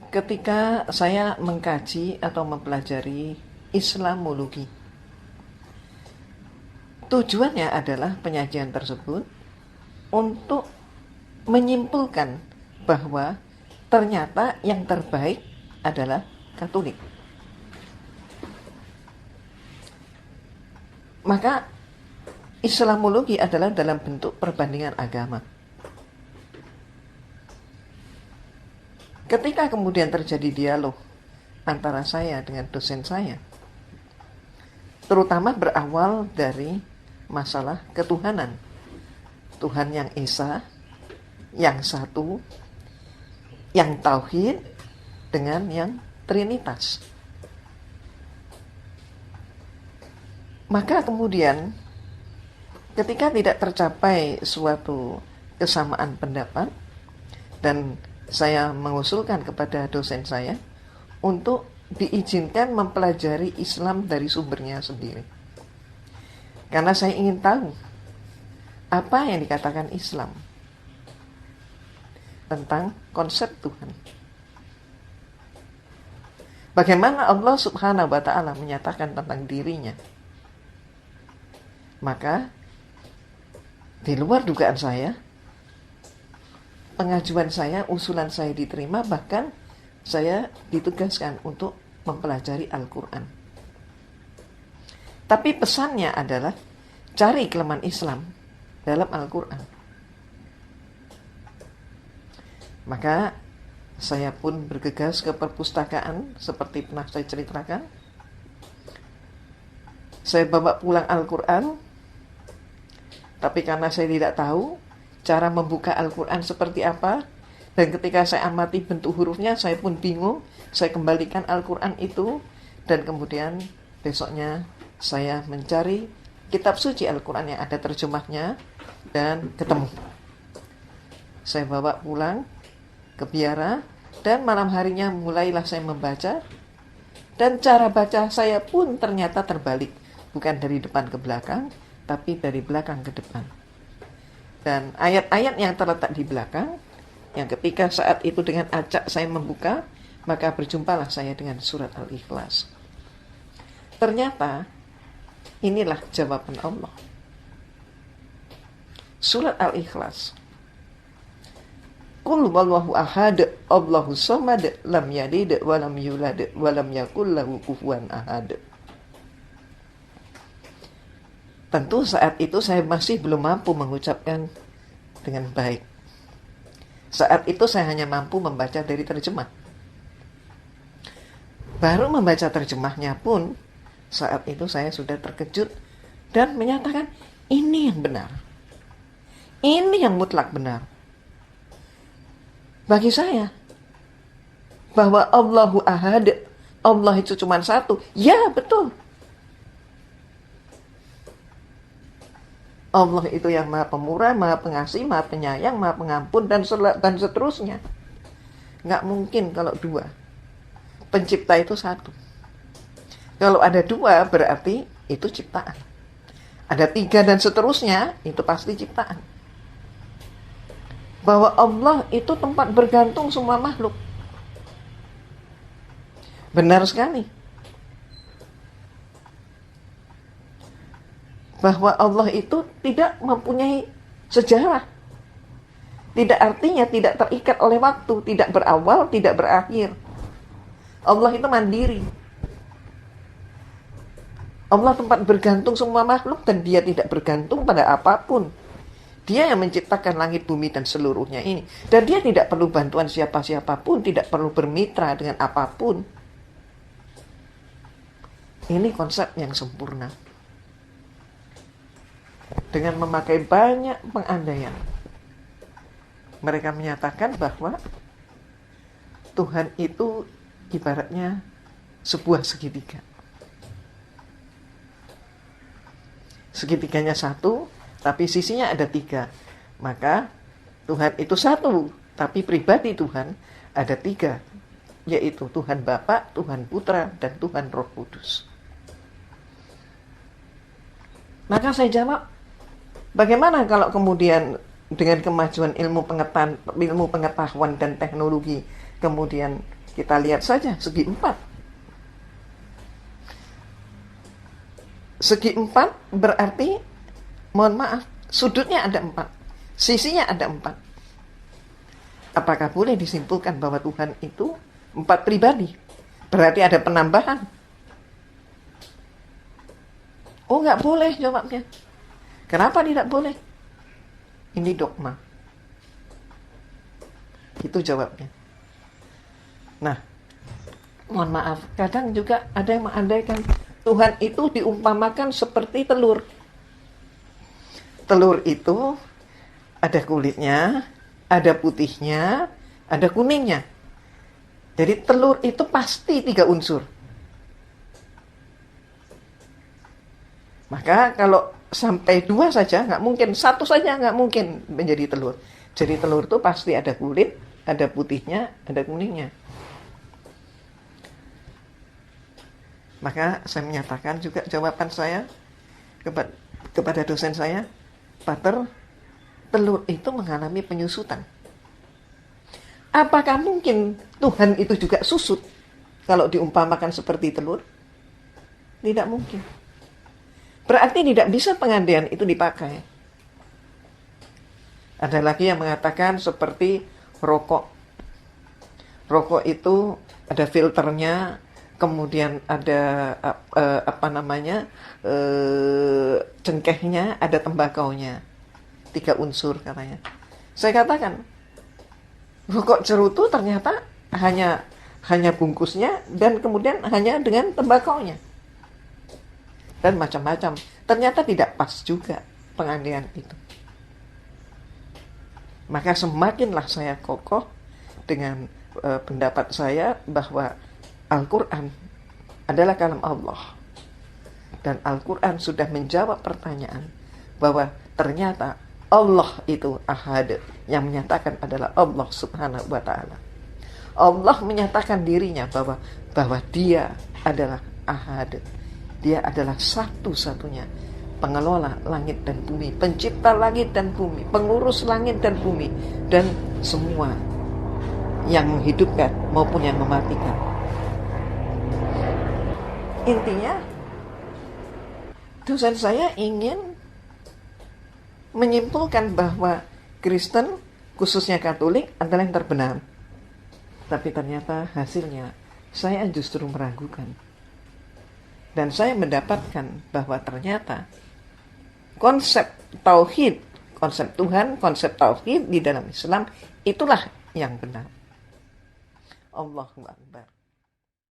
Ketika saya mengkaji atau mempelajari Islamologi, tujuannya adalah penyajian tersebut untuk menyimpulkan bahwa ternyata yang terbaik adalah Katolik. Maka Islamologi adalah dalam bentuk perbandingan agama. Ketika kemudian terjadi dialog antara saya dengan dosen saya, terutama berawal dari masalah ketuhanan, Tuhan yang Esa, yang satu, yang tauhid, dengan yang trinitas. Maka kemudian ketika tidak tercapai suatu kesamaan pendapat, dan saya mengusulkan kepada dosen saya untuk diizinkan mempelajari Islam dari sumbernya sendiri. Karena saya ingin tahu apa yang dikatakan Islam tentang konsep Tuhan. Bagaimana Allah Subhanahu wa Ta'ala menyatakan tentang dirinya. Maka di luar dugaan saya, pengajuan saya, usulan saya diterima, bahkan saya ditugaskan untuk mempelajari Al-Quran. Tapi pesannya adalah cari kelemahan Islam dalam Al-Quran. Maka saya pun bergegas ke perpustakaan seperti pernah saya ceritakan. Saya bawa pulang Al-Quran, tapi karena saya tidak tahu cara membuka Al-Quran seperti apa, dan ketika saya amati bentuk hurufnya, saya pun bingung. Saya kembalikan Al-Quran itu, dan kemudian besoknya saya mencari kitab suci Al-Quran yang ada terjemahnya, dan ketemu. Saya bawa pulang ke biara, dan malam harinya mulailah saya membaca, dan cara baca saya pun ternyata terbalik. Bukan dari depan ke belakang, tapi dari belakang ke depan. Dan ayat-ayat yang terletak di belakang, yang ketika saat itu dengan acak saya membuka, maka berjumpalah saya dengan surat Al-Ikhlas. Ternyata inilah jawaban Allah. Surat Al-Ikhlas. Qul wallahu ahad, Allahu samad, lam yalid wa lam yulad wa lam yakul lahu kufuwan ahad. Tentu saat itu saya masih belum mampu mengucapkan dengan baik. Saat itu saya hanya mampu membaca dari terjemah. Baru membaca terjemahnya pun, saat itu saya sudah terkejut dan menyatakan, ini yang benar. Ini yang mutlak benar. Bagi saya, bahwa Allahu ahad, Allah itu cuma satu. Ya, betul. Allah itu yang maha pemurah, maha pengasih, maha penyayang, maha pengampun, dan seterusnya. Nggak mungkin kalau dua. Pencipta itu satu. Kalau ada dua, berarti itu ciptaan. Ada tiga dan seterusnya, itu pasti ciptaan. Bahwa Allah itu tempat bergantung semua makhluk. Benar sekali. Bahwa Allah itu tidak mempunyai sejarah. Tidak artinya tidak terikat oleh waktu, tidak berawal, tidak berakhir. Allah itu mandiri. Allah tempat bergantung semua makhluk, dan dia tidak bergantung pada apapun. Dia yang menciptakan langit, bumi, dan seluruhnya ini. Dan dia tidak perlu bantuan siapa-siapapun, tidak perlu bermitra dengan apapun. Ini konsep yang sempurna. Dengan memakai banyak pengandaian, mereka menyatakan bahwa Tuhan itu ibaratnya sebuah segitiga. Segitiganya satu, tapi sisinya ada tiga. Maka Tuhan itu satu, tapi pribadi Tuhan ada tiga, yaitu Tuhan Bapa, Tuhan Putra, dan Tuhan Roh Kudus. Maka saya jawab, bagaimana kalau kemudian dengan kemajuan ilmu pengetahuan dan teknologi, kemudian Kita lihat saja segi empat. Segi empat berarti, mohon maaf, sudutnya ada empat, sisinya ada empat. Apakah boleh disimpulkan bahwa Tuhan itu empat pribadi? Berarti ada penambahan. Oh, nggak boleh jawabnya. Kenapa tidak boleh? Ini dogma. Itu jawabnya. Nah, mohon maaf, kadang juga ada yang mengandaikan Tuhan itu diumpamakan seperti telur. Telur itu ada kulitnya, ada putihnya, ada kuningnya. Jadi telur itu pasti 3 unsur. Maka kalau sampai 2 saja nggak mungkin, 1 saja nggak mungkin menjadi telur. Jadi telur itu pasti ada kulit, ada putihnya, ada kuningnya. Maka saya menyatakan juga jawaban saya kepada dosen saya, Pater, telur itu mengalami penyusutan. Apakah mungkin Tuhan itu juga susut kalau diumpamakan seperti telur? Tidak mungkin. Berarti tidak bisa pengandaian itu dipakai. Ada lagi yang mengatakan seperti rokok. Rokok itu ada filternya, kemudian ada cengkehnya, ada tembakaunya. 3 unsur katanya. Saya katakan, rokok cerutu ternyata hanya bungkusnya dan kemudian hanya dengan tembakaunya. Dan macam-macam. Ternyata tidak pas juga pengandaian itu. Maka semakinlah saya kokoh dengan pendapat saya bahwa Al-Quran adalah kalam Allah. Dan Al-Quran sudah menjawab pertanyaan bahwa ternyata Allah itu ahad. Yang menyatakan adalah Allah subhanahu wa ta'ala. Allah menyatakan dirinya bahwa dia adalah ahad. Dia adalah satu-satunya pengelola langit dan bumi, pencipta langit dan bumi, pengurus langit dan bumi, dan semua yang menghidupkan maupun yang mematikan. Intinya, dosen saya ingin menyimpulkan bahwa Kristen, khususnya Katolik, adalah yang terbenar. Tapi ternyata hasilnya saya justru meragukan. Dan saya mendapatkan bahwa ternyata konsep tauhid, konsep Tuhan, konsep tauhid di dalam Islam itulah yang benar. Allahu Akbar.